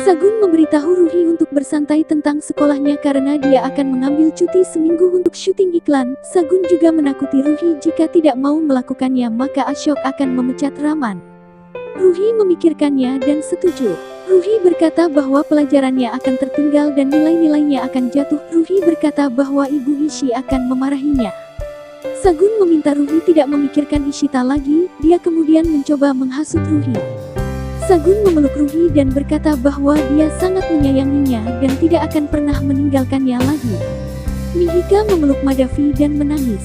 Sagun memberitahu Ruhi untuk bersantai tentang sekolahnya karena dia akan mengambil cuti seminggu untuk syuting iklan. Sagun juga menakuti Ruhi jika tidak mau melakukannya maka Ashok akan memecat Raman. Ruhi memikirkannya dan setuju. Ruhi berkata bahwa pelajarannya akan tertinggal dan nilai-nilainya akan jatuh. Ruhi berkata bahwa Ibu Ishi akan memarahinya. Sagun meminta Ruhi tidak memikirkan Ishita lagi. Dia kemudian mencoba menghasut Ruhi. Sagun memeluk Ruhi dan berkata bahwa dia sangat menyayanginya dan tidak akan pernah meninggalkannya lagi. Mihika memeluk Madhavi dan menangis.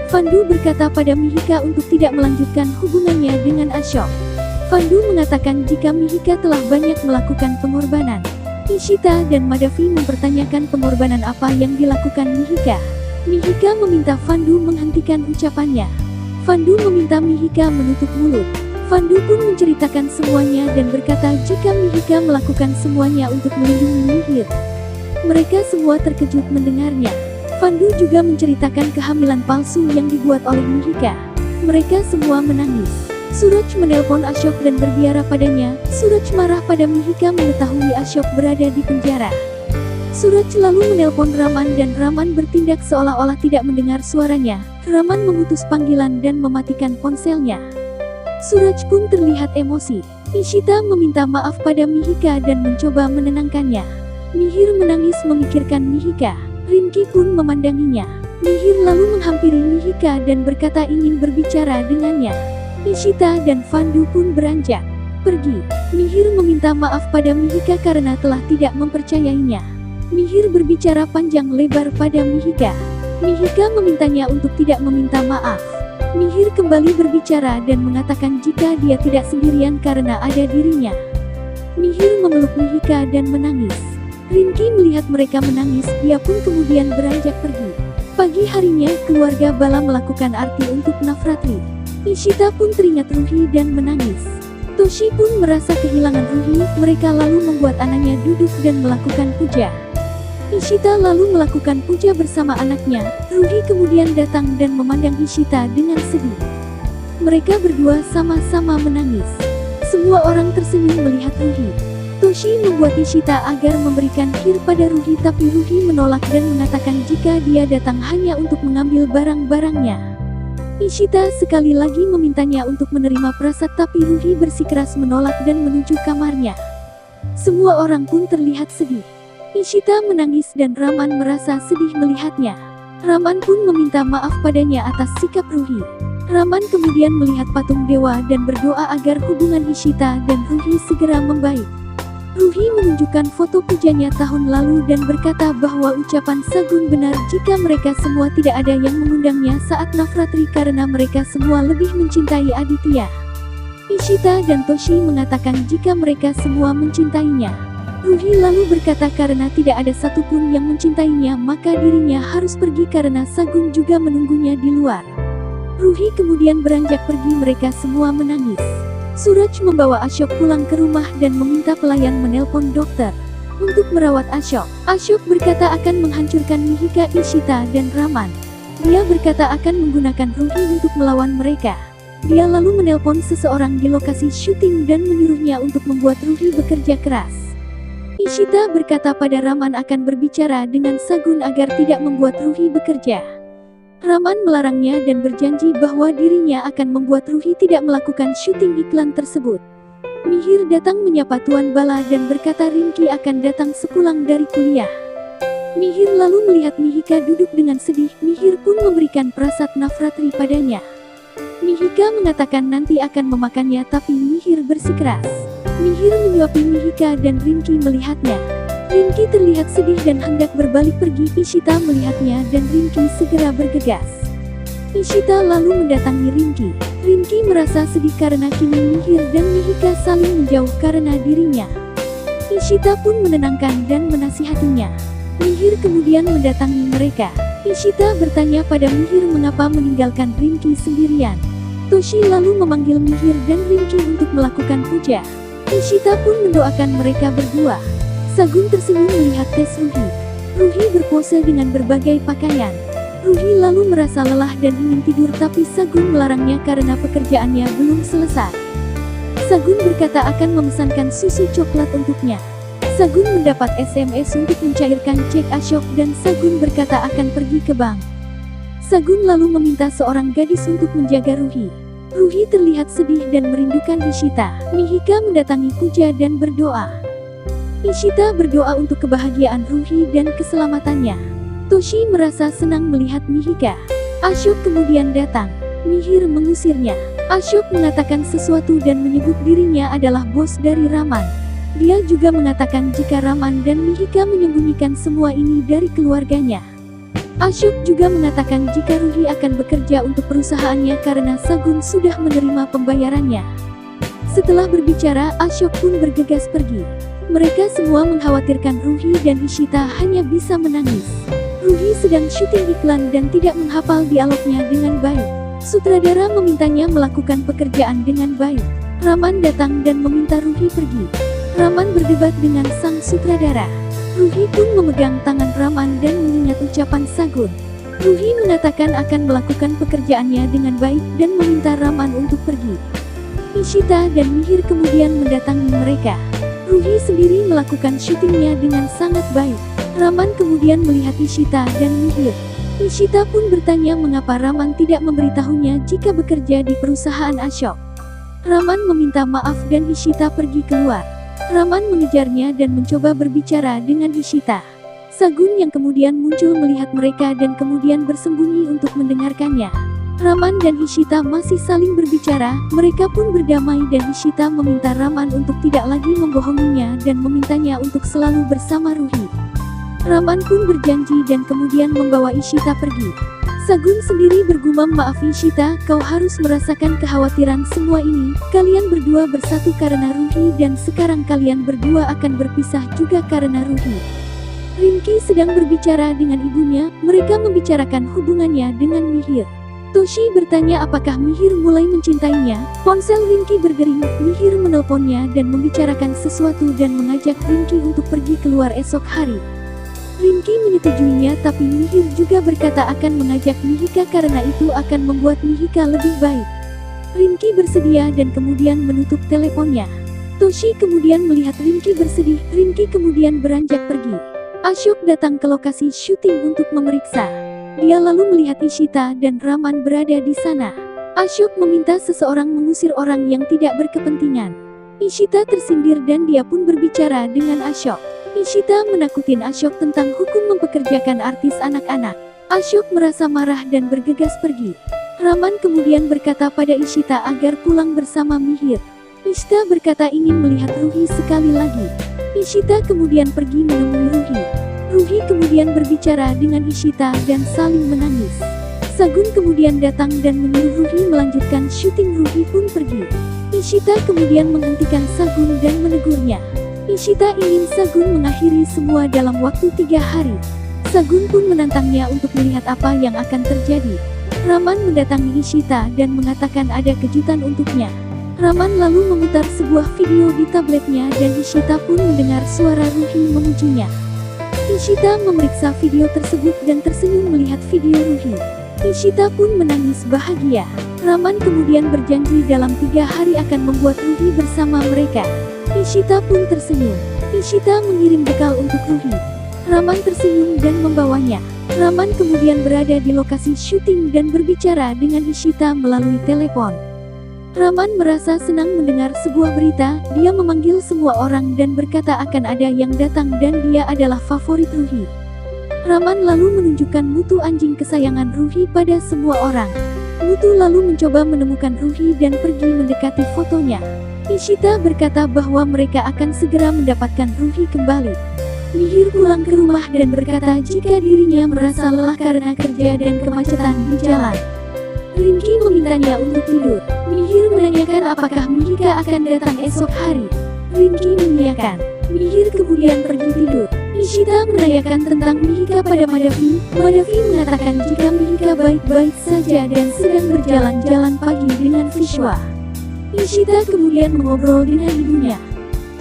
Fandu berkata pada Mihika untuk tidak melanjutkan hubungannya dengan Ashok. Fandu mengatakan jika Mihika telah banyak melakukan pengorbanan. Ishita dan Madhavi mempertanyakan pengorbanan apa yang dilakukan Mihika. Mihika meminta Fandu menghentikan ucapannya. Fandu meminta Mihika menutup mulut. Fandu pun menceritakan semuanya dan berkata jika Mihika melakukan semuanya untuk melindungi Mihir. Mereka semua terkejut mendengarnya. Fandu juga menceritakan kehamilan palsu yang dibuat oleh Mihika. Mereka semua menangis. Suraj menelpon Ashok dan berbiara padanya. Suraj marah pada Mihika mengetahui Ashok berada di penjara. Suraj lalu menelpon Raman dan Raman bertindak seolah-olah tidak mendengar suaranya. Raman memutus panggilan dan mematikan ponselnya. Suraj pun terlihat emosi. Ishita meminta maaf pada Mihika dan mencoba menenangkannya. Mihir menangis memikirkan Mihika. Rinki pun memandanginya. Mihir lalu menghampiri Mihika dan berkata ingin berbicara dengannya. Ishita dan Fandu pun beranjak pergi. Mihir meminta maaf pada Mihika karena telah tidak mempercayainya. Mihir berbicara panjang lebar pada Mihika. Mihika memintanya untuk tidak meminta maaf. Mihir kembali berbicara dan mengatakan jika dia tidak sendirian karena ada dirinya. Mihir memeluk Mihika dan menangis. Rinki melihat mereka menangis, dia pun kemudian beranjak pergi. Pagi harinya, keluarga Bala melakukan arti untuk Navratri. Ishita pun teringat Ruhi dan menangis. Toshi pun merasa kehilangan Ruhi, mereka lalu membuat anaknya duduk dan melakukan puja. Ishita lalu melakukan puja bersama anaknya. Ruhi kemudian datang dan memandang Ishita dengan sedih. Mereka berdua sama-sama menangis. Semua orang tersenyum melihat Ruhi. Toshi membuat Ishita agar memberikan kir pada Ruhi tapi Ruhi menolak dan mengatakan jika dia datang hanya untuk mengambil barang-barangnya. Ishita sekali lagi memintanya untuk menerima prasad tapi Ruhi bersikeras menolak dan menuju kamarnya. Semua orang pun terlihat sedih. Ishita menangis dan Raman merasa sedih melihatnya. Raman pun meminta maaf padanya atas sikap Ruhi. Raman kemudian melihat patung dewa dan berdoa agar hubungan Ishita dan Ruhi segera membaik. Ruhi menunjukkan foto pujanya tahun lalu dan berkata bahwa ucapan Sagun benar jika mereka semua tidak ada yang mengundangnya saat Navratri karena mereka semua lebih mencintai Aditya. Ishita dan Toshi mengatakan jika mereka semua mencintainya. Ruhi lalu berkata karena tidak ada satupun yang mencintainya maka dirinya harus pergi karena Sagun juga menunggunya di luar. Ruhi kemudian beranjak pergi, mereka semua menangis. Suraj membawa Ashok pulang ke rumah dan meminta pelayan menelpon dokter untuk merawat Ashok. Ashok berkata akan menghancurkan Mihika, Ishita dan Raman. Dia berkata akan menggunakan Ruhi untuk melawan mereka. Dia lalu menelpon seseorang di lokasi syuting dan menyuruhnya untuk membuat Ruhi bekerja keras. Ishita berkata pada Raman akan berbicara dengan Sagun agar tidak membuat Ruhi bekerja. Raman melarangnya dan berjanji bahwa dirinya akan membuat Ruhi tidak melakukan syuting iklan tersebut. Mihir datang menyapa Tuan Bala dan berkata Rinki akan datang sepulang dari kuliah. Mihir lalu melihat Mihika duduk dengan sedih. Mihir pun memberikan prasad Navratri padanya. Mihika mengatakan nanti akan memakannya tapi Mihir bersikeras. Mihir menyuapi Mihika dan Rinki melihatnya. Rinki terlihat sedih dan hendak berbalik pergi. Ishita melihatnya dan Rinki segera bergegas. Ishita lalu mendatangi Rinki. Rinki merasa sedih karena kini Mihir dan Mihika saling menjauh karena dirinya. Ishita pun menenangkan dan menasihatinya. Mihir kemudian mendatangi mereka. Ishita bertanya pada Mihir mengapa meninggalkan Rinki sendirian. Toshi lalu memanggil Mihir dan Rinki untuk melakukan puja. Ishita pun mendoakan mereka berdua. Sagun tersenyum melihat tes Ruhi. Ruhi berpose dengan berbagai pakaian. Ruhi lalu merasa lelah dan ingin tidur tapi Sagun melarangnya karena pekerjaannya belum selesai. Sagun berkata akan memesankan susu coklat untuknya. Sagun mendapat SMS untuk mencairkan cek Ashok dan Sagun berkata akan pergi ke bank. Sagun lalu meminta seorang gadis untuk menjaga Ruhi. Ruhi terlihat sedih dan merindukan Ishita. Mihika mendatangi Puja dan berdoa. Ishita berdoa untuk kebahagiaan Ruhi dan keselamatannya. Toshi merasa senang melihat Mihika. Ashok kemudian datang. Mihir mengusirnya. Ashok mengatakan sesuatu dan menyebut dirinya adalah bos dari Raman. Dia juga mengatakan jika Raman dan Mihika menyembunyikan semua ini dari keluarganya. Ashok juga mengatakan jika Ruhi akan bekerja untuk perusahaannya karena Sagun sudah menerima pembayarannya. Setelah berbicara, Ashok pun bergegas pergi. Mereka semua mengkhawatirkan Ruhi dan Ishita hanya bisa menangis. Ruhi sedang syuting iklan dan tidak menghafal dialognya dengan baik. Sutradara memintanya melakukan pekerjaan dengan baik. Raman datang dan meminta Ruhi pergi. Raman berdebat dengan sang sutradara. Ruhi pun memegang tangan Raman dan mengingat ucapan Sagun. Ruhi mengatakan akan melakukan pekerjaannya dengan baik dan meminta Raman untuk pergi. Ishita dan Mihir kemudian mendatangi mereka. Ruhi sendiri melakukan syutingnya dengan sangat baik. Raman kemudian melihat Ishita dan Mihir. Ishita pun bertanya mengapa Raman tidak memberitahunya jika bekerja di perusahaan Ashok. Raman meminta maaf dan Ishita pergi keluar. Raman mengejarnya dan mencoba berbicara dengan Ishita. Sagun yang kemudian muncul melihat mereka dan kemudian bersembunyi untuk mendengarkannya. Raman dan Ishita masih saling berbicara, mereka pun berdamai dan Ishita meminta Raman untuk tidak lagi membohonginya dan memintanya untuk selalu bersama Ruhi. Raman pun berjanji dan kemudian membawa Ishita pergi. Sagun sendiri bergumam, maaf Ishita, kau harus merasakan kekhawatiran semua ini, kalian berdua bersatu karena Ruhi dan sekarang kalian berdua akan berpisah juga karena Ruhi. Rinki sedang berbicara dengan ibunya, mereka membicarakan hubungannya dengan Mihir. Toshi bertanya apakah Mihir mulai mencintainya, ponsel Rinki berdering, Mihir menelponnya dan membicarakan sesuatu dan mengajak Rinki untuk pergi keluar esok hari. Rinki menyetujuinya tapi Mihir juga berkata akan mengajak Mihika karena itu akan membuat Mihika lebih baik. Rinki bersedia dan kemudian menutup teleponnya. Toshi kemudian melihat Rinki bersedih, Rinki kemudian beranjak pergi. Ashok datang ke lokasi syuting untuk memeriksa. Dia lalu melihat Ishita dan Raman berada di sana. Ashok meminta seseorang mengusir orang yang tidak berkepentingan. Ishita tersindir dan dia pun berbicara dengan Ashok. Ishita menakutin Ashok tentang hukum mempekerjakan artis anak-anak. Ashok merasa marah dan bergegas pergi. Raman kemudian berkata pada Ishita agar pulang bersama Mihir. Ishita berkata ingin melihat Ruhi sekali lagi. Ishita kemudian pergi menemui Ruhi. Ruhi kemudian berbicara dengan Ishita dan saling menangis. Sagun kemudian datang dan menyuruh Ruhi melanjutkan syuting. Ruhi pun pergi. Ishita kemudian menghentikan Sagun dan menegurnya. Ishita ingin Sagun mengakhiri semua dalam waktu 3 hari. Sagun pun menantangnya untuk melihat apa yang akan terjadi. Raman mendatangi Ishita dan mengatakan ada kejutan untuknya. Raman lalu memutar sebuah video di tabletnya dan Ishita pun mendengar suara Ruhi memujinya. Ishita memeriksa video tersebut dan tersenyum melihat video Ruhi. Ishita pun menangis bahagia. Raman kemudian berjanji dalam 3 hari akan membuat Ruhi bersama mereka. Ishita pun tersenyum. Ishita mengirim bekal untuk Ruhi. Raman tersenyum dan membawanya. Raman kemudian berada di lokasi syuting dan berbicara dengan Ishita melalui telepon. Raman merasa senang mendengar sebuah berita, dia memanggil semua orang dan berkata akan ada yang datang dan dia adalah favorit Ruhi. Raman lalu menunjukkan Mutu anjing kesayangan Ruhi pada semua orang. Mutu lalu mencoba menemukan Ruhi dan pergi mendekati fotonya. Ishita berkata bahwa mereka akan segera mendapatkan Ruhi kembali. Mihir pulang ke rumah dan berkata jika dirinya merasa lelah karena kerja dan kemacetan di jalan. Rinki memintanya untuk tidur. Mihir menanyakan apakah Mihika akan datang esok hari. Rinki mengiyakan. Mihir kemudian pergi tidur. Ishita menanyakan tentang Mihika pada Madavi. Madavi mengatakan jika Mihika baik-baik saja dan sedang berjalan-jalan pagi dengan Vishwa. Ishita kemudian mengobrol dengan ibunya.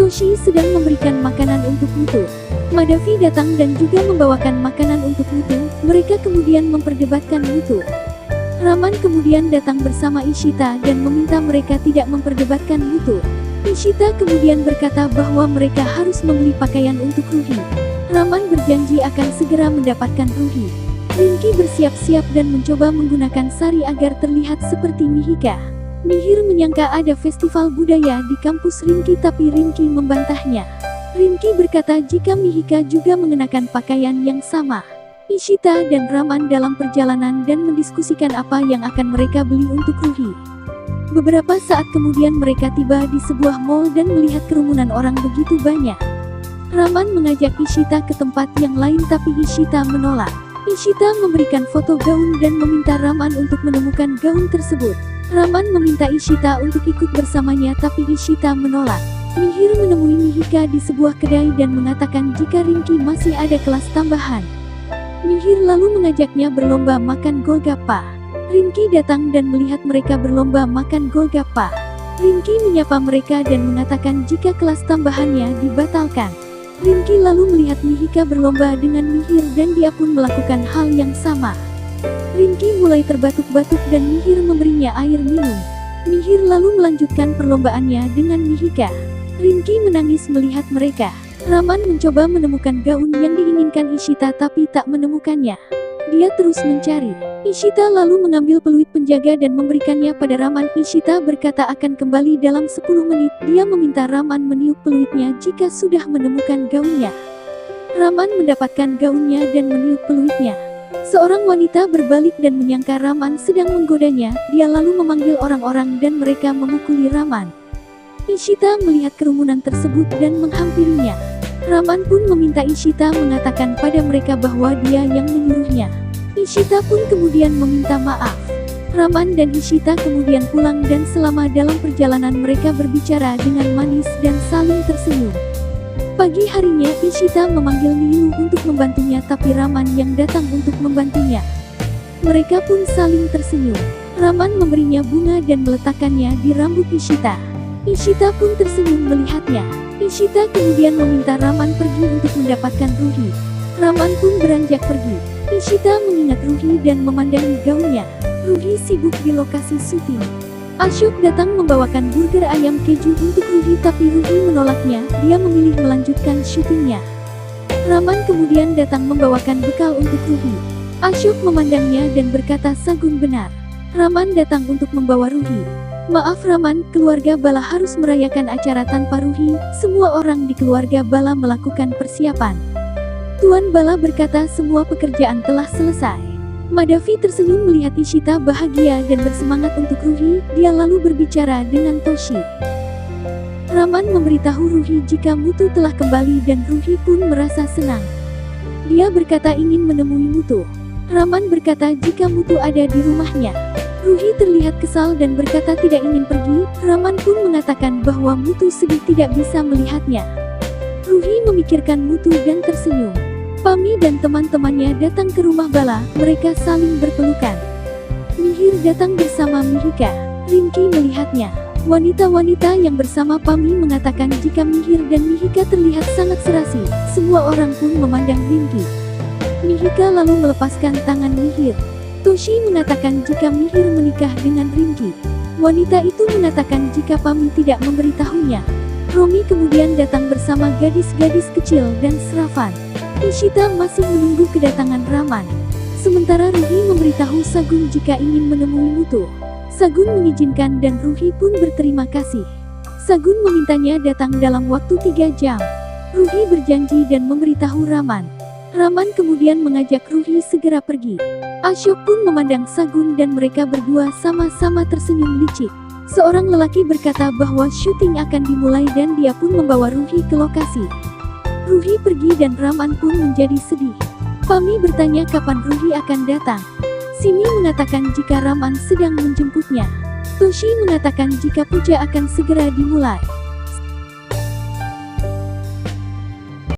Toshi sedang memberikan makanan untuk Mutu. Madavi datang dan juga membawakan makanan untuk Mutu. Mereka kemudian memperdebatkan Mutu. Raman kemudian datang bersama Ishita dan meminta mereka tidak memperdebatkan Mutu. Ishita kemudian berkata bahwa mereka harus membeli pakaian untuk Ruhi. Raman berjanji akan segera mendapatkan Ruhi. Rinki bersiap-siap dan mencoba menggunakan sari agar terlihat seperti Mihika. Mihir menyangka ada festival budaya di kampus Rinki tapi Rinki membantahnya. Rinki berkata jika Mihika juga mengenakan pakaian yang sama. Ishita dan Raman dalam perjalanan dan mendiskusikan apa yang akan mereka beli untuk Ruhi. Beberapa saat kemudian mereka tiba di sebuah mall dan melihat kerumunan orang begitu banyak. Raman mengajak Ishita ke tempat yang lain tapi Ishita menolak. Ishita memberikan foto gaun dan meminta Raman untuk menemukan gaun tersebut. Raman meminta Ishita untuk ikut bersamanya tapi Ishita menolak. Mihir menemui Mihika di sebuah kedai dan mengatakan jika Rinki masih ada kelas tambahan. Mihir lalu mengajaknya berlomba makan golgappa. Rinki datang dan melihat mereka berlomba makan golgappa. Rinki menyapa mereka dan mengatakan jika kelas tambahannya dibatalkan. Rinki lalu melihat Mihika berlomba dengan Mihir dan dia pun melakukan hal yang sama. Rinki mulai terbatuk-batuk dan Mihir memberinya air minum. Mihir lalu melanjutkan perlombaannya dengan Mihika. Rinki menangis melihat mereka. Raman mencoba menemukan gaun yang diinginkan Ishita tapi tak menemukannya. Dia terus mencari. Ishita lalu mengambil peluit penjaga dan memberikannya pada Raman. Ishita berkata akan kembali dalam 10 menit. Dia meminta Raman meniup peluitnya jika sudah menemukan gaunnya. Raman mendapatkan gaunnya dan meniup peluitnya. Seorang wanita berbalik dan menyangka Raman sedang menggodanya. Dia lalu memanggil orang-orang dan mereka memukuli Raman. Ishita melihat kerumunan tersebut dan menghampirinya. Raman pun meminta Ishita mengatakan pada mereka bahwa dia yang menyuruhnya. Ishita pun kemudian meminta maaf. Raman dan Ishita kemudian pulang dan selama dalam perjalanan mereka berbicara dengan manis dan saling tersenyum. Pagi harinya Ishita memanggil Nilu untuk membantunya tapi Raman yang datang untuk membantunya. Mereka pun saling tersenyum. Raman memberinya bunga dan meletakkannya di rambut Ishita. Ishita pun tersenyum melihatnya. Ishita kemudian meminta Raman pergi untuk mendapatkan Ruhi. Raman pun beranjak pergi. Ishita mengingat Ruhi dan memandangi gaunnya. Ruhi sibuk di lokasi syuting. Ashok datang membawakan burger ayam keju untuk Ruhi tapi Ruhi menolaknya. Dia memilih melanjutkan syutingnya. Raman kemudian datang membawakan bekal untuk Ruhi. Ashok memandangnya dan berkata Sagun benar. Raman datang untuk membawa Ruhi. Maaf Raman, keluarga Bala harus merayakan acara tanpa Ruhi. Semua orang di keluarga Bala melakukan persiapan. Tuan Bala berkata semua pekerjaan telah selesai. Madhavi tersenyum melihat Ishita bahagia dan bersemangat untuk Ruhi. Dia lalu berbicara dengan Toshi. Raman memberitahu Ruhi jika Mutu telah kembali dan Ruhi pun merasa senang. Dia berkata ingin menemui Mutu. Raman berkata jika Mutu ada di rumahnya. Ruhi terlihat kesal dan berkata tidak ingin pergi. Raman pun mengatakan bahwa Mutu sedih tidak bisa melihatnya. Ruhi memikirkan Mutu dan tersenyum. Pami dan teman-temannya datang ke rumah Bala. Mereka saling berpelukan. Mihir datang bersama Mihika. Rinki melihatnya. Wanita-wanita yang bersama Pami mengatakan jika Mihir dan Mihika terlihat sangat serasi. Semua orang pun memandang Rinki. Mihika lalu melepaskan tangan Mihir. Toshi mengatakan jika Mihir menikah dengan Rinki. Wanita itu mengatakan jika Pami tidak memberitahunya. Romi kemudian datang bersama gadis-gadis kecil dan Sravan. Ishita masih menunggu kedatangan Raman. Sementara Ruhi memberitahu Sagun jika ingin menemui Mutu. Sagun mengizinkan dan Ruhi pun berterima kasih. Sagun memintanya datang dalam waktu 3 jam. Ruhi berjanji dan memberitahu Raman. Raman kemudian mengajak Ruhi segera pergi. Ashok pun memandang Sagun dan mereka berdua sama-sama tersenyum licik. Seorang lelaki berkata bahwa syuting akan dimulai dan dia pun membawa Ruhi ke lokasi. Ruhi pergi dan Raman pun menjadi sedih. Pami bertanya kapan Ruhi akan datang. Simi mengatakan jika Raman sedang menjemputnya. Toshi mengatakan jika puja akan segera dimulai.